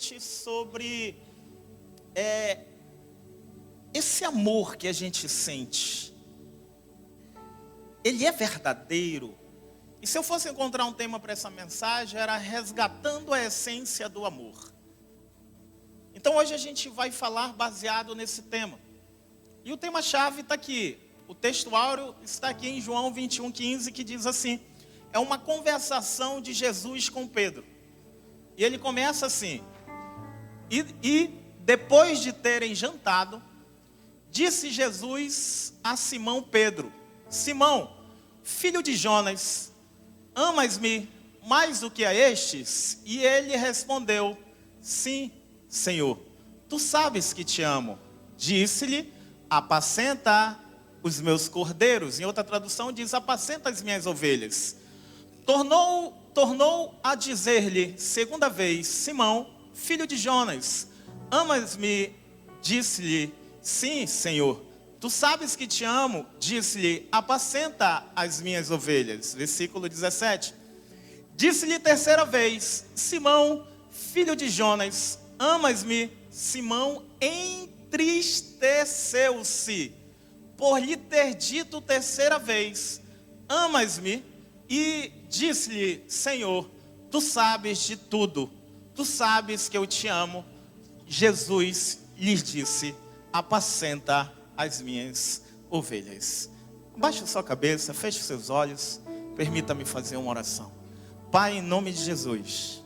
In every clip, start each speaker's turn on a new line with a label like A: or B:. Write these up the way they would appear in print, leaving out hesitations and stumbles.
A: bastante sobre esse amor que a gente sente. Ele é verdadeiro? E se eu fosse encontrar um tema para essa mensagem, era resgatando a essência do amor. Então hoje a gente vai falar baseado nesse tema. E o tema-chave está aqui. O texto áureo está aqui em João 21:15, que diz assim: é uma conversação de Jesus com Pedro. E ele começa assim: E depois de terem jantado, disse Jesus a Simão Pedro: Simão, filho de Jonas, amas-me mais do que a estes? E ele respondeu: sim, Senhor, tu sabes que te amo. Disse-lhe: apacenta os meus cordeiros. Em outra tradução diz: apacenta as minhas ovelhas. Tornou a dizer-lhe segunda vez: Simão, filho de Jonas, amas-me? Disse-lhe: sim, Senhor, tu sabes que te amo. Disse-lhe: apacenta as minhas ovelhas. Versículo 17. Disse-lhe terceira vez: Simão, filho de Jonas, amas-me? Simão entristeceu-se por lhe ter dito terceira vez: amas-me? E disse-lhe: Senhor, tu sabes de tudo, tu sabes que eu te amo. Jesus lhes disse: apacenta as minhas ovelhas. Baixe sua cabeça, feche seus olhos, permita-me fazer uma oração. Pai, em nome de Jesus,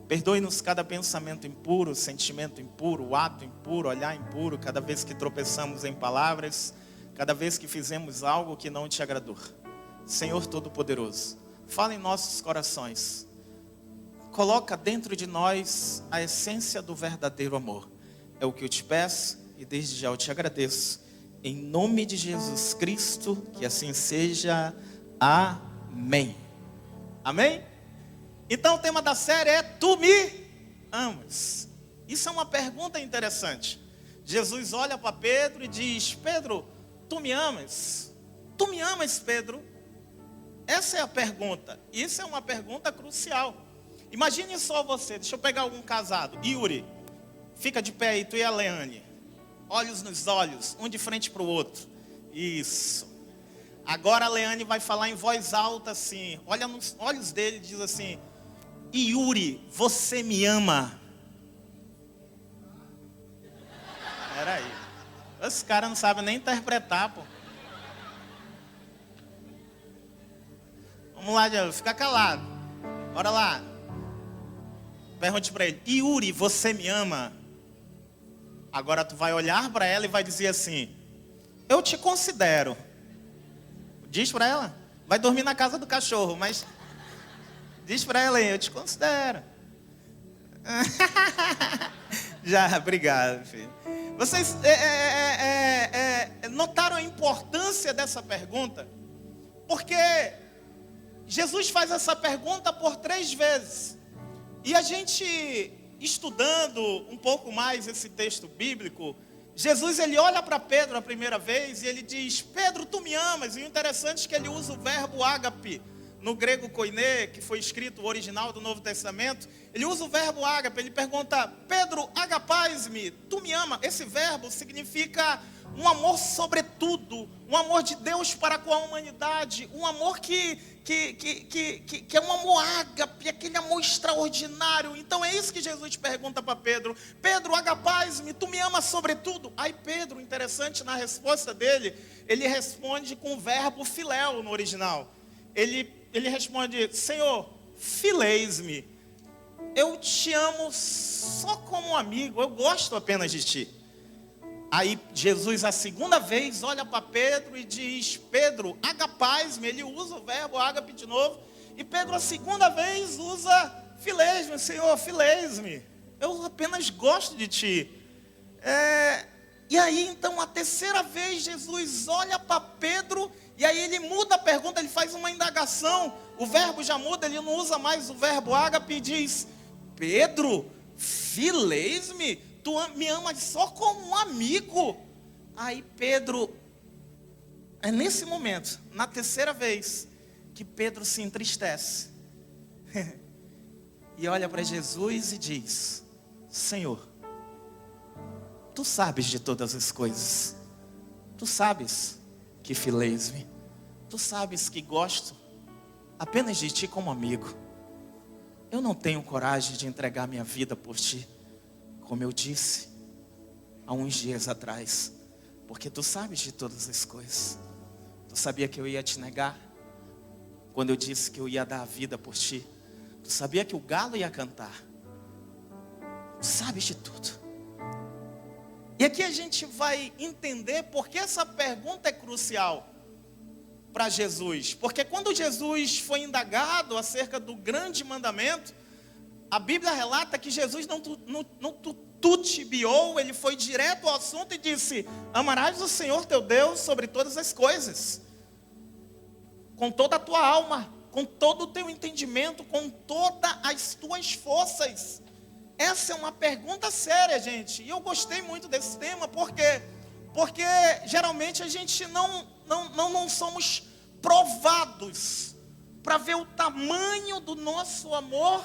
A: perdoe-nos cada pensamento impuro, sentimento impuro, ato impuro, olhar impuro, cada vez que tropeçamos em palavras, cada vez que fizemos algo que não te agradou. Senhor Todo-Poderoso, fala em nossos corações, coloca dentro de nós a essência do verdadeiro amor. É o que eu te peço e desde já eu te agradeço. Em nome de Jesus Cristo, que assim seja. Amém. Amém? Então o tema da série é: tu me amas? Isso é uma pergunta interessante. Jesus olha para Pedro e diz: Pedro, tu me amas? Tu me amas, Pedro? Essa é a pergunta. Isso é uma pergunta crucial. Imagine só você, deixa eu pegar algum casado. Yuri, fica de pé aí, tu e a Leane. Olhos nos olhos, um de frente para o outro. Isso. Agora a Leane vai falar em voz alta assim, olha nos olhos dele e diz assim: Yuri, você me ama? Peraí, esse cara não sabe nem interpretar, pô. Vamos lá, Diego, fica calado. Bora lá. Pergunte para ele: Yuri, você me ama? Agora tu vai olhar para ela e vai dizer assim: eu te considero. Diz para ela. Vai dormir na casa do cachorro, mas diz para ela aí: eu te considero. Já, obrigado, filho. Vocês notaram a importância dessa pergunta? Porque Jesus faz essa pergunta por 3 vezes. E a gente, estudando um pouco mais esse texto bíblico, Jesus ele olha para Pedro a primeira vez e ele diz: Pedro, tu me amas? E o interessante é que ele usa o verbo ágape. No grego koiné, que foi escrito o original do Novo Testamento, ele usa o verbo ágape. Ele pergunta: Pedro, agapais-me, tu me ama? Esse verbo significa um amor sobretudo, um amor de Deus para com a humanidade, um amor que é um amor ágape, aquele amor extraordinário. Então é isso que Jesus pergunta para Pedro: Pedro, agapais-me, tu me amas sobretudo? Aí Pedro, interessante, na resposta dele, ele responde com o verbo filéu no original. Ele responde: Senhor, fileis-me, eu te amo só como um amigo, eu gosto apenas de ti. Aí Jesus a segunda vez olha para Pedro e diz: Pedro, agapais-me. Ele usa o verbo ágape de novo. E Pedro a segunda vez usa fileis-me. Senhor, fileis-me, eu apenas gosto de ti. E aí então a terceira vez Jesus olha para Pedro e aí ele muda a pergunta, ele faz uma indagação. O verbo já muda, ele não usa mais o verbo ágape e diz: Pedro, fileis-me? Tu me amas só como um amigo? Aí Pedro, é nesse momento, na terceira vez, que Pedro se entristece. E olha para Jesus e diz: Senhor, Tu sabes de todas as coisas. Tu sabes que fileis-me. Tu sabes que gosto apenas de Ti como amigo. Eu não tenho coragem de entregar minha vida por Ti, como eu disse há uns dias atrás, porque Tu sabes de todas as coisas. Tu sabia que eu ia Te negar quando eu disse que eu ia dar a vida por Ti. Tu sabia que o galo ia cantar. Tu sabes de tudo. E aqui a gente vai entender porque essa pergunta é crucial para Jesus. Porque quando Jesus foi indagado acerca do grande mandamento, a Bíblia relata que Jesus não titubeou, ele foi direto ao assunto e disse: amarás o Senhor teu Deus sobre todas as coisas, com toda a tua alma, com todo o teu entendimento, com todas as tuas forças. Essa é uma pergunta séria, gente. E eu gostei muito desse tema, porque geralmente a gente não somos provados para ver o tamanho do nosso amor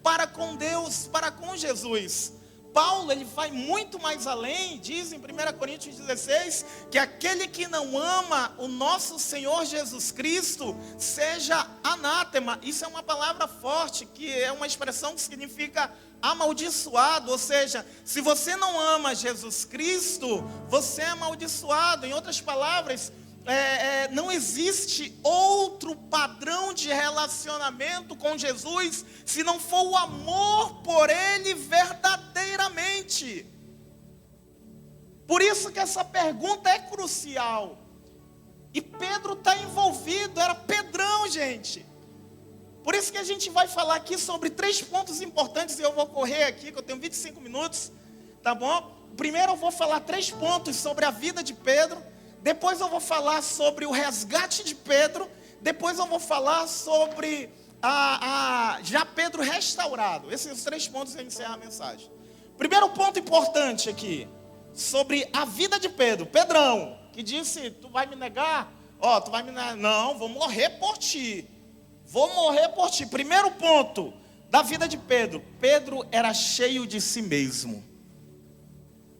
A: para com Deus, para com Jesus. Paulo, ele vai muito mais além, diz em 1 Coríntios 16, que aquele que não ama o nosso Senhor Jesus Cristo, seja anátema. Isso é uma palavra forte, que é uma expressão que significa amaldiçoado, ou seja, se você não ama Jesus Cristo, você é amaldiçoado. Em outras palavras, não existe outro padrão de relacionamento com Jesus, se não for o amor por Ele verdadeiramente. Por isso que essa pergunta é crucial. E Pedro está envolvido, era Pedrão, gente. Por isso que a gente vai falar aqui sobre 3 pontos importantes, e eu vou correr aqui, que eu tenho 25 minutos, tá bom? Primeiro eu vou falar 3 pontos sobre a vida de Pedro, depois eu vou falar sobre o resgate de Pedro, depois eu vou falar sobre já Pedro restaurado. Esses 3 pontos eu encerro a mensagem. Primeiro ponto importante aqui, sobre a vida de Pedro, Pedrão, que disse: tu vai me negar? Tu vai me negar? Não, vou morrer por ti. Vou morrer por ti. Primeiro ponto da vida de Pedro. Pedro era cheio de si mesmo.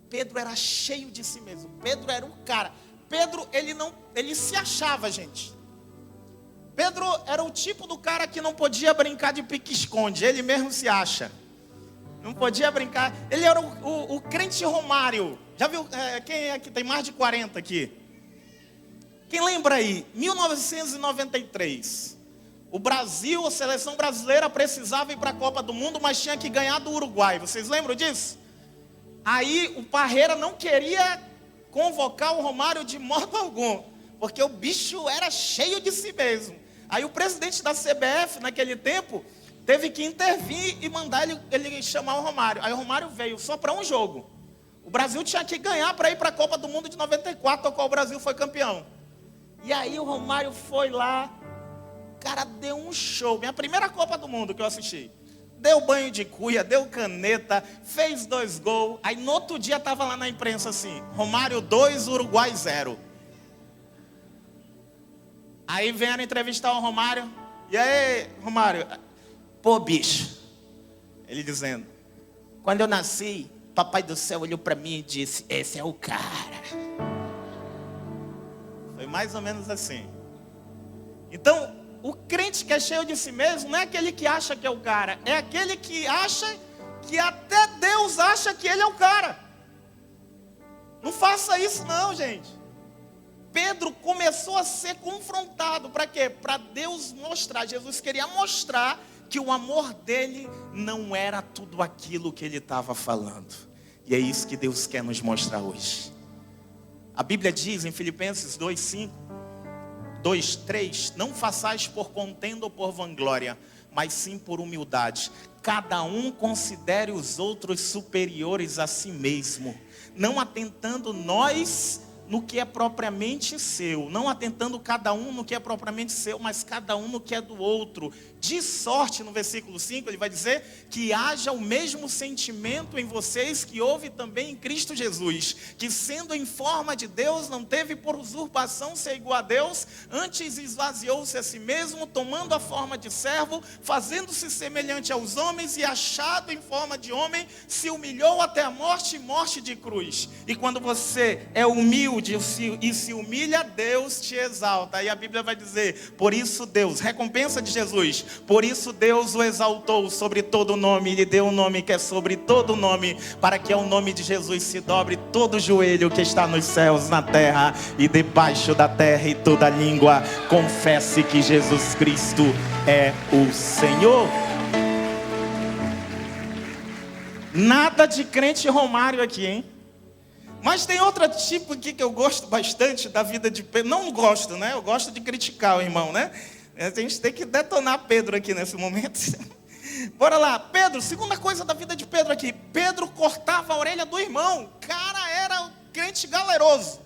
A: Pedro era cheio de si mesmo. Pedro era o cara. Pedro, ele se achava, gente. Pedro era o tipo do cara que não podia brincar de pique-esconde. Ele mesmo se acha. Não podia brincar. Ele era o crente Romário. Já viu? Quem é que tem mais de 40 aqui? Quem lembra aí? 1993. O Brasil, a seleção brasileira precisava ir para a Copa do Mundo, mas tinha que ganhar do Uruguai. Vocês lembram disso? Aí o Parreira não queria convocar o Romário de modo algum, porque o bicho era cheio de si mesmo. Aí o presidente da CBF, naquele tempo, teve que intervir e mandar ele chamar o Romário. Aí o Romário veio só para um jogo. O Brasil tinha que ganhar para ir para a Copa do Mundo de 94, a qual o Brasil foi campeão. E aí o Romário foi lá. Cara, deu um show. Minha primeira Copa do Mundo que eu assisti. Deu banho de cuia, deu caneta, fez 2 gols. Aí no outro dia estava lá na imprensa assim: Romário 2, Uruguai 0. Aí vieram entrevistar o Romário. E aí, Romário? Pô, bicho. Ele dizendo: quando eu nasci, Papai do Céu olhou para mim e disse: esse é o cara. Foi mais ou menos assim. Então, o crente que é cheio de si mesmo não é aquele que acha que é o cara, é aquele que acha que até Deus acha que ele é o cara. Não faça isso não, gente. Pedro começou a ser confrontado, para quê? Para Deus mostrar, Jesus queria mostrar que o amor dele não era tudo aquilo que ele estava falando. E é isso que Deus quer nos mostrar hoje. A Bíblia diz em Filipenses 2:3, não façais por contenda ou por vanglória, mas sim por humildade. Cada um considere os outros superiores a si mesmo, não atentando nós no que é propriamente seu, não atentando cada um no que é propriamente seu, mas cada um no que é do outro. De sorte, no versículo 5, ele vai dizer que haja o mesmo sentimento em vocês que houve também em Cristo Jesus, que sendo em forma de Deus, não teve por usurpação ser igual a Deus, antes esvaziou-se a si mesmo, tomando a forma de servo, fazendo-se semelhante aos homens e achado em forma de homem, se humilhou até a morte e morte de cruz. E quando você é humilde e se humilha, Deus te exalta. Aí a Bíblia vai dizer, por isso Deus, recompensa de Jesus, por isso Deus o exaltou sobre todo nome, e lhe deu um nome que é sobre todo nome, para que ao nome de Jesus se dobre todo joelho que está nos céus, na terra e debaixo da terra, e toda língua confesse que Jesus Cristo é o Senhor. Nada de crente Romário aqui, hein? Mas tem outro tipo aqui que eu gosto bastante da vida de Pedro. Não gosto, né? Eu gosto de criticar o irmão, né? A gente tem que detonar Pedro aqui nesse momento. Bora lá. Pedro, segunda coisa da vida de Pedro aqui. Pedro cortava a orelha do irmão. Cara, era um crente galeroso.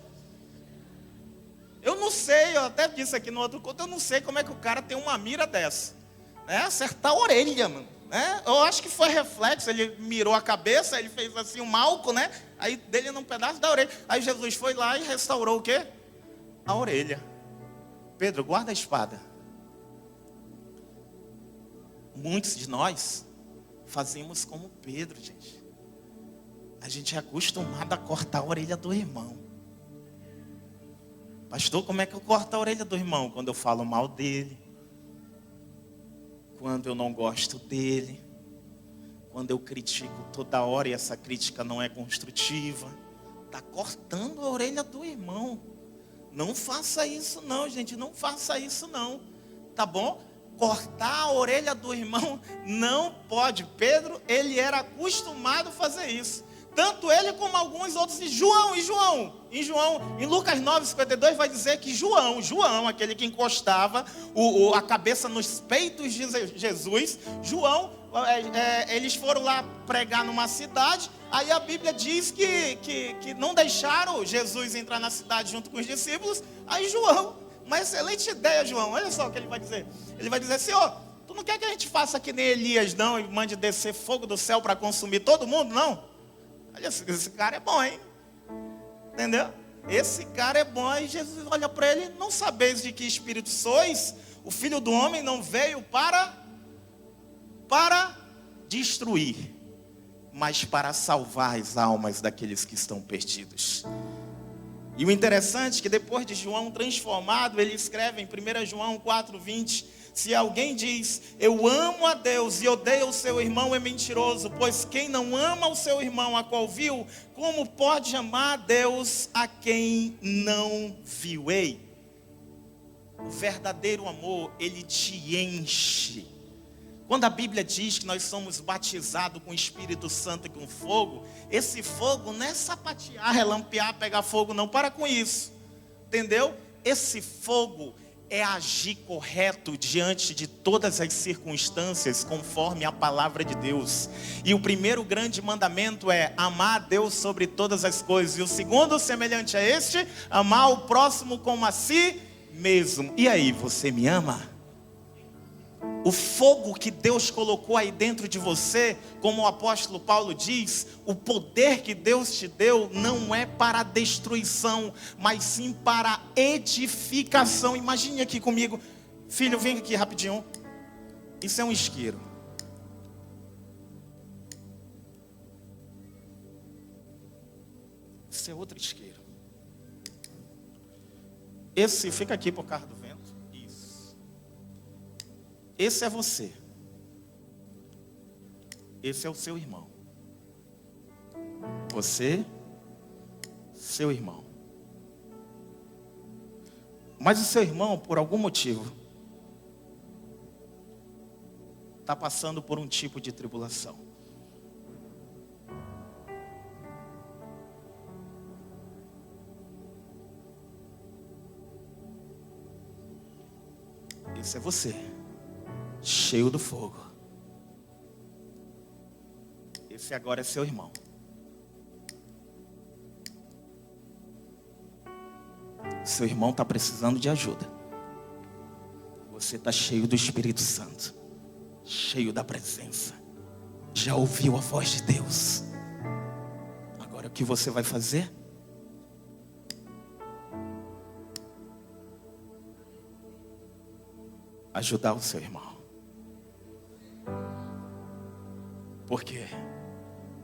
A: Eu não sei, eu até disse aqui no outro culto, eu não sei como é que o cara tem uma mira dessa. Né? Acertar a orelha, mano. Né? Eu acho que foi reflexo, ele mirou a cabeça, ele fez assim um malco, né? Aí dele num pedaço da orelha. Aí Jesus foi lá e restaurou o quê? A orelha. Pedro, guarda a espada. Muitos de nós fazemos como Pedro, gente. A gente é acostumado a cortar a orelha do irmão. Pastor, como é que eu corto a orelha do irmão? Quando eu falo mal dele, quando eu não gosto dele, quando eu critico toda hora e essa crítica não é construtiva. Está cortando a orelha do irmão. Não faça isso não, gente, não faça isso não, tá bom? Cortar a orelha do irmão não pode. Pedro, ele era acostumado a fazer isso. Tanto ele como alguns outros. Em Lucas 9:52 vai dizer que João, aquele que encostava a cabeça nos peitos de Jesus, eles foram lá pregar numa cidade. Aí a Bíblia diz que não deixaram Jesus entrar na cidade junto com os discípulos. Aí João, uma excelente ideia, João, olha só o que ele vai dizer. Ele vai dizer, Senhor, tu não quer que a gente faça que nem Elias não, e mande descer fogo do céu para consumir todo mundo, não? Olha, esse cara é bom, hein? Entendeu? Esse cara é bom. Aí Jesus olha para ele, não sabeis de que espírito sois? O Filho do Homem não veio para destruir, mas para salvar as almas daqueles que estão perdidos. E o interessante é que depois de João transformado, ele escreve em 1 João 4:20, se alguém diz, eu amo a Deus e odeio o seu irmão, é mentiroso, pois quem não ama o seu irmão a qual viu, como pode amar a Deus a quem não viu? Ei, o verdadeiro amor, ele te enche. Quando a Bíblia diz que nós somos batizados com o Espírito Santo e com fogo, esse fogo não é sapatear, relampear, pegar fogo, não, para com isso, entendeu? Esse fogo é agir correto diante de todas as circunstâncias, conforme a palavra de Deus. E o primeiro grande mandamento é amar a Deus sobre todas as coisas. E o segundo, semelhante a este, amar o próximo como a si mesmo. E aí, você me ama? O fogo que Deus colocou aí dentro de você, como o apóstolo Paulo diz, o poder que Deus te deu não é para destruição, mas sim para edificação. Imagine aqui comigo, filho, vem aqui rapidinho. Isso é um isqueiro. Isso é outro isqueiro. Esse fica aqui por causa do vento. Esse é você. Esse é o seu irmão. Você, seu irmão. Mas o seu irmão, por algum motivo, está passando por um tipo de tribulação. Esse é você. Cheio do fogo. Esse agora é seu irmão. Seu irmão está precisando de ajuda. Você está cheio do Espírito Santo, cheio da presença. Já ouviu a voz de Deus. Agora o que você vai fazer? Ajudar o seu irmão. Por quê?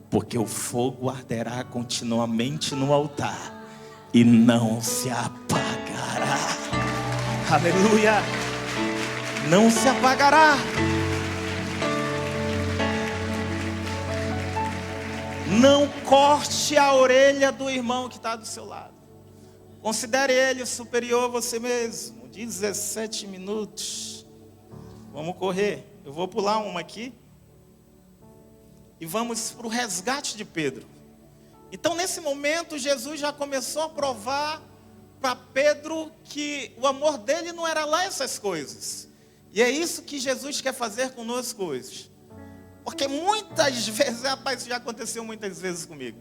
A: Porque o fogo arderá continuamente no altar e não se apagará. Aleluia! Não se apagará. Não corte a orelha do irmão que está do seu lado. Considere ele superior a você mesmo. 17 minutos. Vamos correr. Eu vou pular uma aqui. E vamos para o resgate de Pedro. Então, nesse momento, Jesus já começou a provar para Pedro que o amor dele não era lá essas coisas. E é isso que Jesus quer fazer conosco hoje. Porque muitas vezes, rapaz, isso já aconteceu muitas vezes comigo.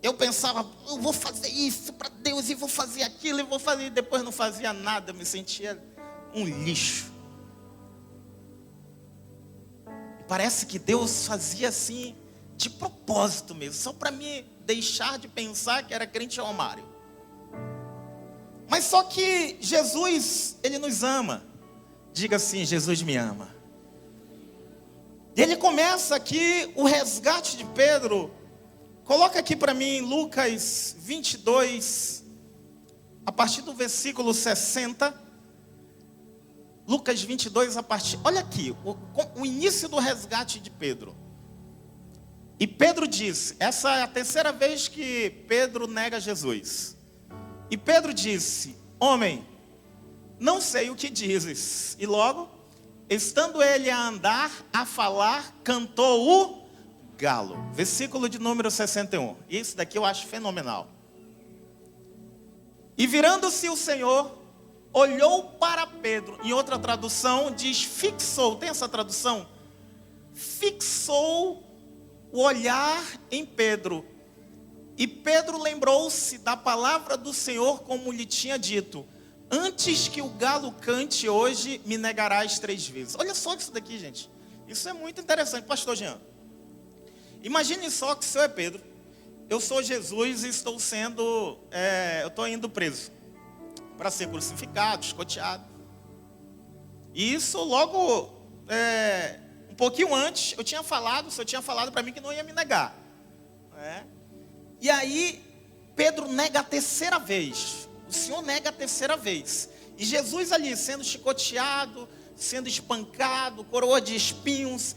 A: Eu pensava, eu vou fazer isso para Deus, e vou fazer aquilo, e vou fazer, e depois não fazia nada, me sentia um lixo. E parece que Deus fazia assim, de propósito mesmo, só para me deixar de pensar que era crente ao armário. Mas só que Jesus, Ele nos ama. Diga assim, Jesus me ama. E Ele começa aqui o resgate de Pedro. Coloca aqui para mim Lucas 22, a partir do versículo 60. Lucas 22, a partir... Olha aqui, o início do resgate de Pedro. E Pedro disse, essa é a terceira vez que Pedro nega Jesus. E Pedro disse, homem, não sei o que dizes. E logo, estando ele a andar, a falar, cantou o galo. Versículo de número 61. Isso daqui eu acho fenomenal. E virando-se o Senhor, olhou para Pedro. Em outra tradução diz fixou. Tem essa tradução? Fixou o olhar em Pedro. E Pedro lembrou-se da palavra do Senhor, como lhe tinha dito: antes que o galo cante hoje, me negarás 3 vezes. Olha só isso daqui, gente. Isso é muito interessante, pastor Jean. Imagine só que o senhor é Pedro. Eu sou Jesus e estou eu estou indo preso para ser crucificado, escoteado. E isso logo, um pouquinho antes, o senhor tinha falado para mim que não ia me negar. E aí, Pedro nega a terceira vez. O Senhor nega a terceira vez. E Jesus ali, sendo chicoteado, sendo espancado, coroa de espinhos,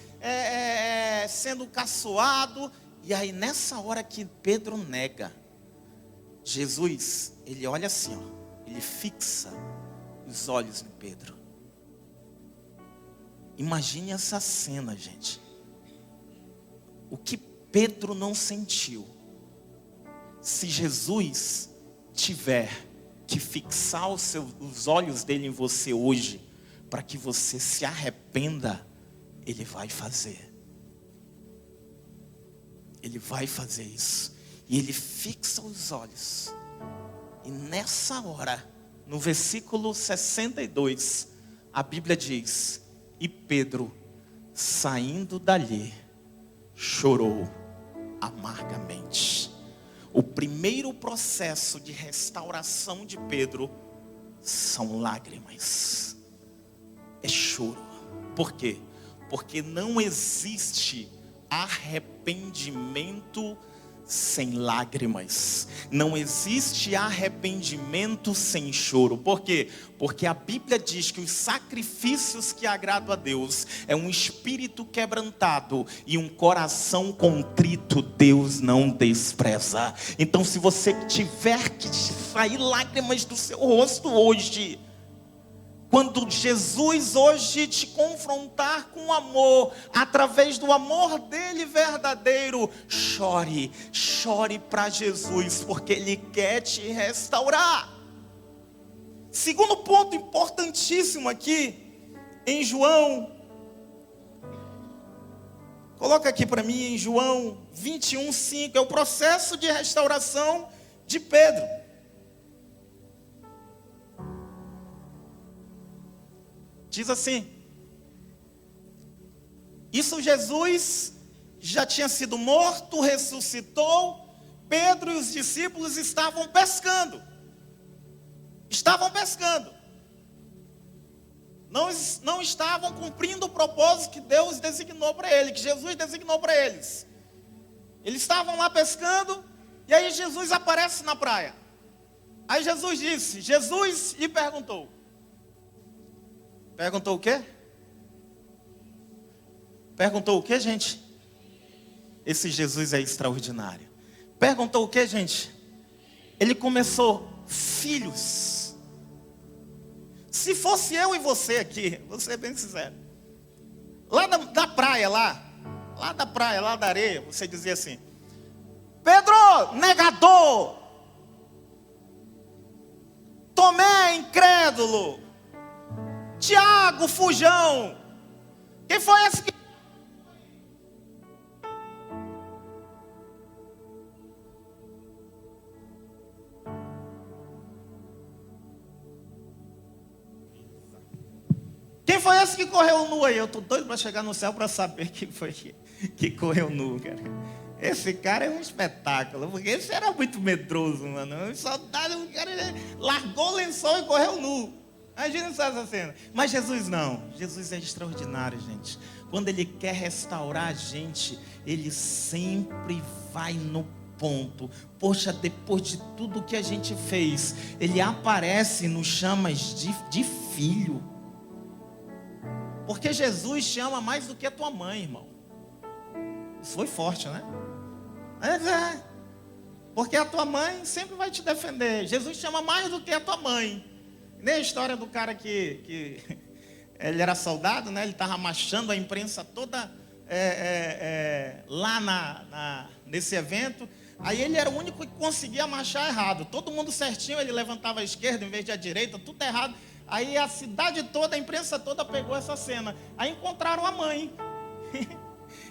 A: sendo caçoado. E aí, nessa hora que Pedro nega, Jesus, ele olha assim, ó, ele fixa os olhos em Pedro. Imagine essa cena, gente. O que Pedro não sentiu, se Jesus tiver que fixar os olhos dele em você hoje, para que você se arrependa, ele vai fazer. Ele vai fazer isso. E ele fixa os olhos. E nessa hora, no versículo 62, a Bíblia diz: e Pedro, saindo dali, chorou amargamente. O primeiro processo de restauração de Pedro são lágrimas. É choro. Por quê? Porque não existe arrependimento sem lágrimas. Não existe arrependimento sem choro. Por quê? Porque a Bíblia diz que os sacrifícios que agradam a Deus é um espírito quebrantado e um coração contrito Deus não despreza. Então, se você tiver que sair lágrimas do seu rosto hoje, quando Jesus hoje te confrontar com amor, através do amor dele verdadeiro, chore para Jesus, porque ele quer te restaurar. Segundo ponto importantíssimo aqui, em João, coloca aqui para mim, em João 21:5, é o processo de restauração de Pedro. Diz assim: isso Jesus já tinha sido morto, ressuscitou. Pedro e os discípulos estavam pescando. Não estavam cumprindo o propósito que Deus designou para eles, que Jesus designou para eles. Eles estavam lá pescando, e aí Jesus aparece na praia. Aí Jesus lhe perguntou. Perguntou o quê? Perguntou o quê, gente? Esse Jesus é extraordinário. Perguntou o quê, gente? Ele começou: filhos. Se fosse eu e você aqui, vou ser bem sincero, lá da praia, lá da praia, lá da areia, você dizia assim: Pedro, negador. Tomé, incrédulo. Tiago, fujão. Quem foi esse que... Quem foi esse que correu nu aí? Eu tô doido para chegar no céu para saber quem foi que correu nu, cara. Esse cara é um espetáculo, porque esse era muito medroso, mano. O cara largou o lençol e correu nu. Imagina só essa cena. Mas Jesus não. Jesus é extraordinário, gente. Quando Ele quer restaurar a gente, Ele sempre vai no ponto. Poxa, depois de tudo que a gente fez, Ele aparece e nos chama de filho. Porque Jesus te ama mais do que a tua mãe, irmão. Isso foi forte, né? Mas porque a tua mãe sempre vai te defender. Jesus te ama mais do que a tua mãe. Nem a história do cara que ele era soldado, né? Ele estava machando a imprensa toda lá nesse evento. Aí ele era o único que conseguia machar errado. Todo mundo certinho, ele levantava a esquerda em vez de a direita, tudo errado. Aí a cidade toda, a imprensa toda pegou essa cena. Aí encontraram a mãe.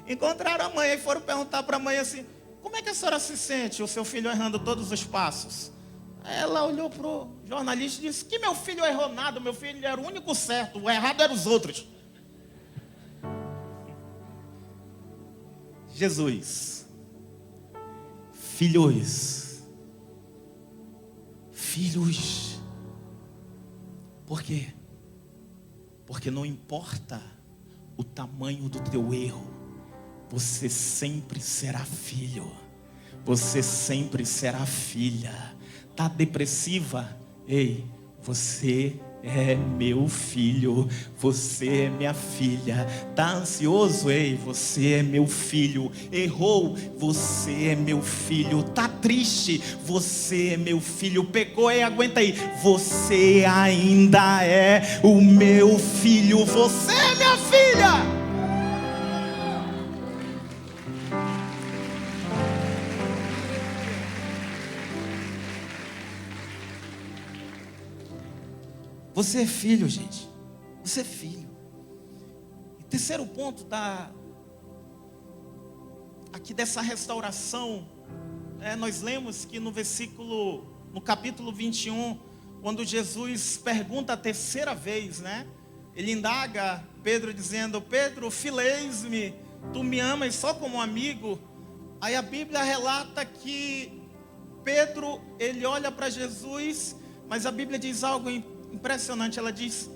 A: Encontraram a mãe. Aí foram perguntar para a mãe assim: como é que a senhora se sente, o seu filho errando todos os passos? Aí ela olhou para o jornalista e disse: que meu filho errou nada, meu filho era o único certo, o errado eram os outros. Jesus. Filhos. Por quê? Porque não importa o tamanho do teu erro, você sempre será filho. Você sempre será filha. Tá depressiva? Ei, você é meu filho. Você é minha filha. Tá ansioso? Ei, você é meu filho. Errou? Você é meu filho. Tá triste? Você é meu filho. Pecou? Ei, aguenta aí. Você ainda é o meu filho. Você é minha filha. Você é filho, gente. Você é filho. E terceiro ponto aqui dessa restauração, nós lemos que no capítulo 21, quando Jesus pergunta a terceira vez, né? Ele indaga Pedro dizendo: Pedro, fileis-me, tu me amas só como amigo? Aí a Bíblia relata que Pedro, ele olha para Jesus, mas a Bíblia diz algo impressionante. Ela diz: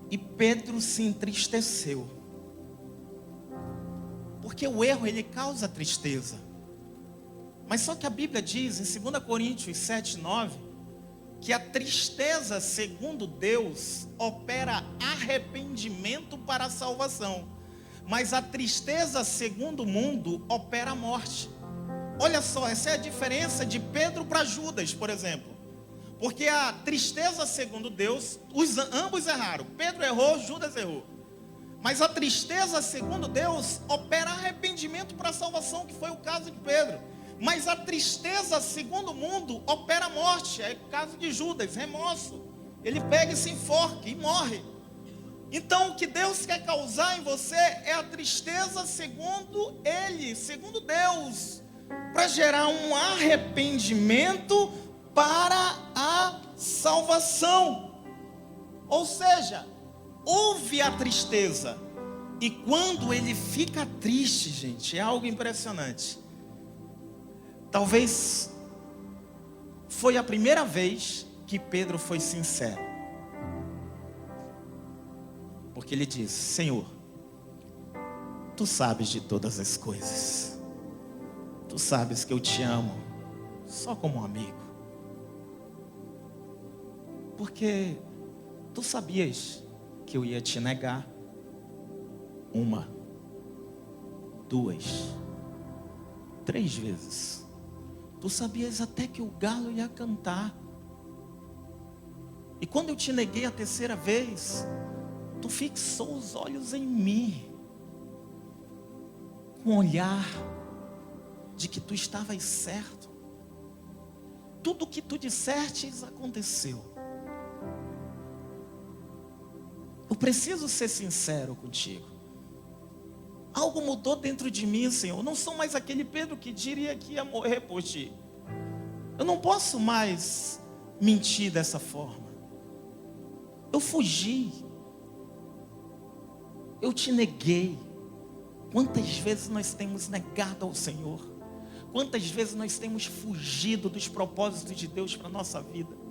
A: e Pedro se entristeceu. Porque o erro, ele causa tristeza. Mas só que a Bíblia diz em 2 Coríntios 7:9 que a tristeza, segundo Deus, opera arrependimento para a salvação, mas a tristeza, segundo o mundo, opera a morte. Olha só, essa é a diferença de Pedro para Judas, por exemplo. Porque a tristeza, segundo Deus, ambos erraram. Pedro errou, Judas errou. Mas a tristeza, segundo Deus, opera arrependimento para a salvação, que foi o caso de Pedro. Mas a tristeza, segundo o mundo, opera a morte. É o caso de Judas, remorso. Ele pega e se enforca e morre. Então o que Deus quer causar em você é a tristeza segundo Ele, segundo Deus, para gerar um arrependimento para a salvação. Ou seja, ouve a tristeza. E quando ele fica triste, gente, é algo impressionante. Talvez foi a primeira vez que Pedro foi sincero. Porque ele disse: Senhor, tu sabes de todas as coisas. Tu sabes que eu te amo só como um amigo. Porque tu sabias que eu ia te negar 1, 2, 3 vezes. Tu sabias até que o galo ia cantar. E quando eu te neguei a 3ª vez, tu fixou os olhos em mim, com um olhar de que tu estavas certo. Tudo o que tu dissestes aconteceu. Eu preciso ser sincero contigo. Algo mudou dentro de mim, Senhor. Eu não sou mais aquele Pedro que diria que ia morrer por ti. Eu não posso mais mentir dessa forma. Eu fugi. Eu te neguei. Quantas vezes nós temos negado ao Senhor? Quantas vezes nós temos fugido dos propósitos de Deus para a nossa vida?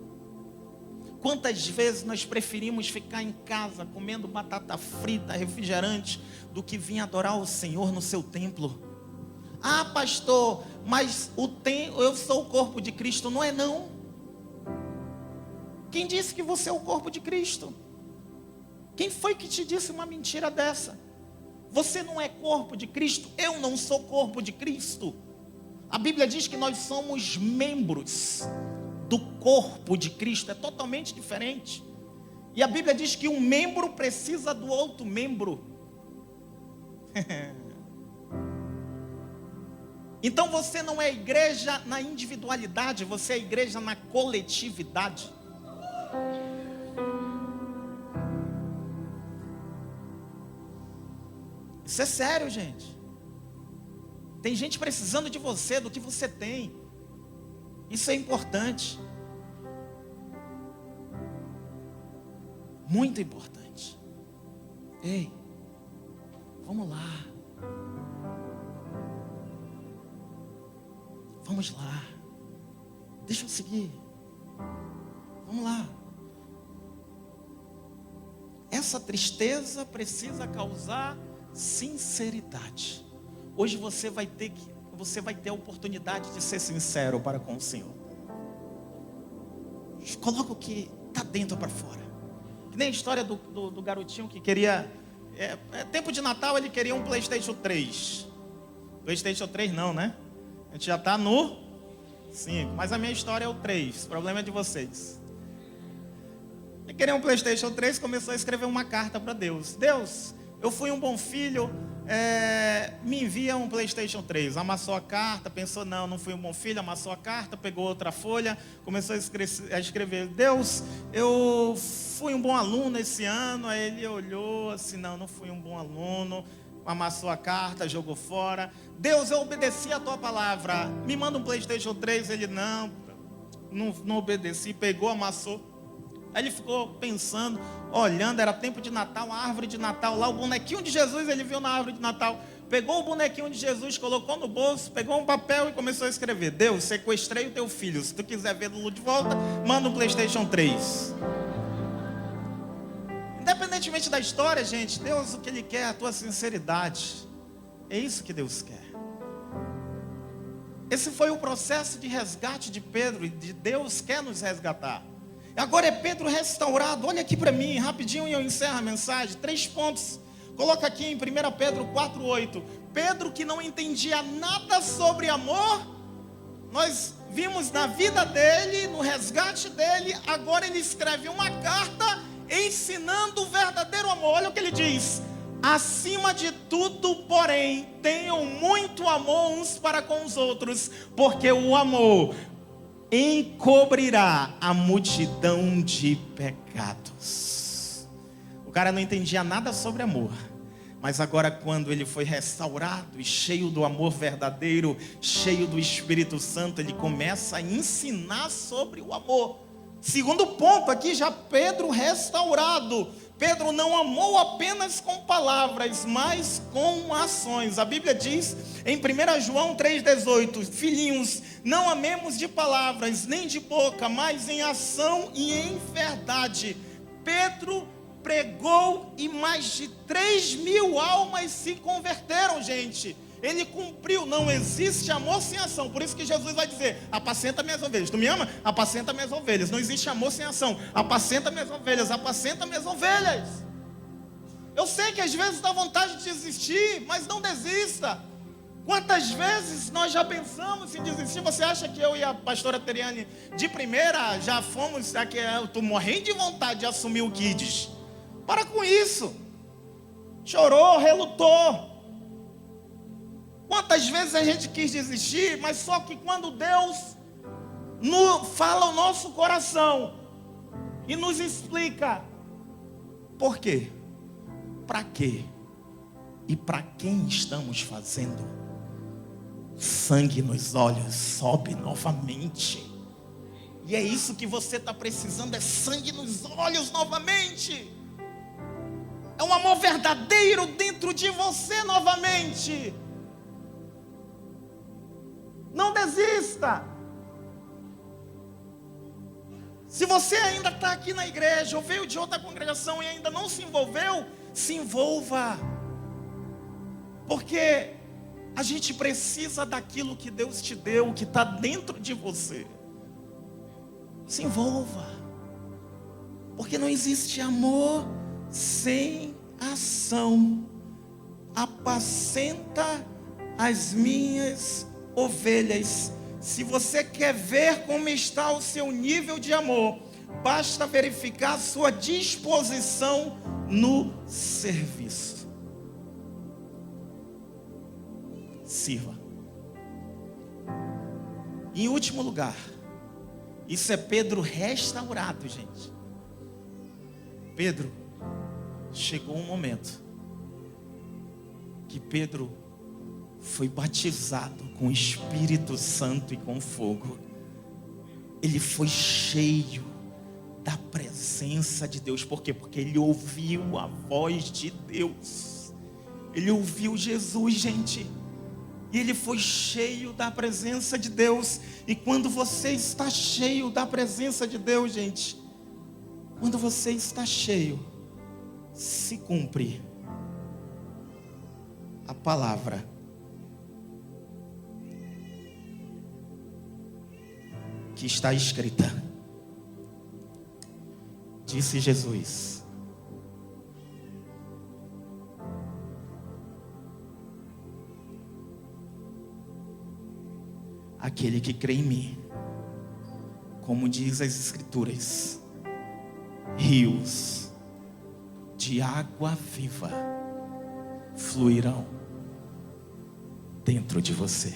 A: Quantas vezes nós preferimos ficar em casa comendo batata frita, refrigerante, do que vir adorar o Senhor no seu templo? Ah, pastor, mas eu sou o corpo de Cristo. Não é não. Quem disse que você é o corpo de Cristo? Quem foi que te disse uma mentira dessa? Você não é corpo de Cristo, eu não sou corpo de Cristo. A Bíblia diz que nós somos membros do corpo de Cristo, é totalmente diferente. E a Bíblia diz que um membro precisa do outro membro. Então você não é igreja na individualidade, você é igreja na coletividade. Isso é sério, gente. Tem gente precisando de você, do que você tem. Isso é importante. Muito importante. Ei, vamos lá. Vamos lá. Deixa eu seguir. Vamos lá. Essa tristeza precisa causar sinceridade. Hoje você vai ter a oportunidade de ser sincero para com o Senhor. Coloca o que está dentro para fora. Que nem a história do garotinho que queria... tempo de Natal ele queria um PlayStation 3. PlayStation 3 não, né? A gente já está no 5. Mas a minha história é o 3. O problema é de vocês. Ele queria um PlayStation 3, começou a escrever uma carta para Deus. Deus, eu fui um bom filho, me envia um PlayStation 3. Amassou a carta, pensou, não fui um bom filho, amassou a carta, pegou outra folha, começou a escrever, Deus, eu fui um bom aluno esse ano. Aí ele olhou assim, não fui um bom aluno, amassou a carta, jogou fora. Deus, eu obedeci a tua palavra, me manda um PlayStation 3. Ele, não obedeci, pegou, amassou. Aí ele ficou pensando, olhando, era tempo de Natal, a árvore de Natal lá, o bonequinho de Jesus ele viu na árvore de Natal. Pegou o bonequinho de Jesus, colocou no bolso, pegou um papel e começou a escrever, Deus, sequestrei o teu filho, se tu quiser vê-lo de volta, manda um PlayStation 3. Independentemente da história, gente, Deus, o que Ele quer é a tua sinceridade. É isso que Deus quer. Esse foi o processo de resgate de Pedro, e de Deus quer nos resgatar. Agora é Pedro restaurado. Olha aqui para mim, rapidinho, e eu encerro a mensagem. 3 pontos. Coloca aqui em 1 Pedro 4:8. Pedro, que não entendia nada sobre amor, nós vimos na vida dele, no resgate dele, agora ele escreve uma carta ensinando o verdadeiro amor. Olha o que ele diz: acima de tudo, porém, tenham muito amor uns para com os outros, porque o amor encobrirá a multidão de pecados. O cara não entendia nada sobre amor, mas agora, quando ele foi restaurado e cheio do amor verdadeiro, cheio do Espírito Santo, ele começa a ensinar sobre o amor. Segundo ponto aqui, já Pedro restaurado. Pedro não amou apenas com palavras, mas com ações. A Bíblia diz em 1 João 3,18: filhinhos, não amemos de palavras, nem de boca, mas em ação e em verdade. Pedro pregou e mais de 3.000 almas se converteram, gente. Ele cumpriu. Não existe amor sem ação. Por isso que Jesus vai dizer: apacenta minhas ovelhas. Tu me ama? Apacenta minhas ovelhas. Não existe amor sem ação. Apacenta minhas ovelhas. Apacenta minhas ovelhas. Eu sei que às vezes dá vontade de desistir, mas não desista. Quantas vezes nós já pensamos em desistir? Você acha que eu e a pastora Teriane de primeira já fomos? Eu estou morrendo de vontade de assumir o Kids. Para com isso. Chorou, relutou. Quantas vezes a gente quis desistir, mas só que quando Deus fala ao nosso coração e nos explica por quê, para quê e para quem estamos fazendo, sangue nos olhos sobe novamente. E é isso que você está precisando, é sangue nos olhos novamente. É um amor verdadeiro dentro de você novamente. Não desista. Se você ainda está aqui na igreja, ou veio de outra congregação e ainda não se envolveu, se envolva. Porque a gente precisa daquilo que Deus te deu, que está dentro de você. Se envolva. Porque não existe amor sem ação. Apacenta as minhas ovelhas. Se você quer ver como está o seu nível de amor, basta verificar a sua disposição no serviço. Sirva. Em último lugar, isso é Pedro restaurado, gente. Pedro, chegou um momento que Pedro foi batizado com o Espírito Santo e com fogo. Ele foi cheio da presença de Deus. Por quê? Porque ele ouviu a voz de Deus. Ele ouviu Jesus, gente. E ele foi cheio da presença de Deus. E quando você está cheio da presença de Deus, gente, quando você está cheio, se cumpre a palavra que está escrita. Disse Jesus: aquele que crê em mim, como diz as Escrituras, rios de água viva fluirão dentro de você.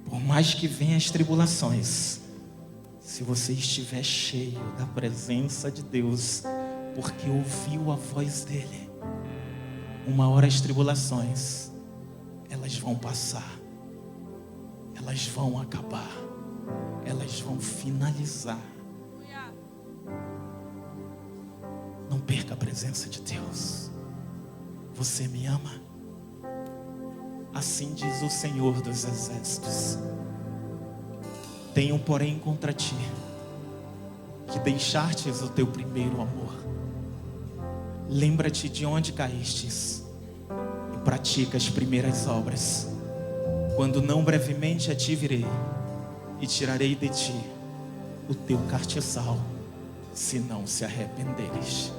A: Por mais que venham as tribulações, se você estiver cheio da presença de Deus, porque ouviu a voz dele, uma hora as tribulações, elas vão passar, elas vão acabar, elas vão finalizar. Não perca a presença de Deus. Você me ama? Assim diz o Senhor dos Exércitos: tenho, porém, contra ti que deixastes o teu primeiro amor. Lembra-te de onde caístes e pratica as primeiras obras. Quando não, brevemente a ti virei e tirarei de ti o teu castiçal, se não se arrependeres.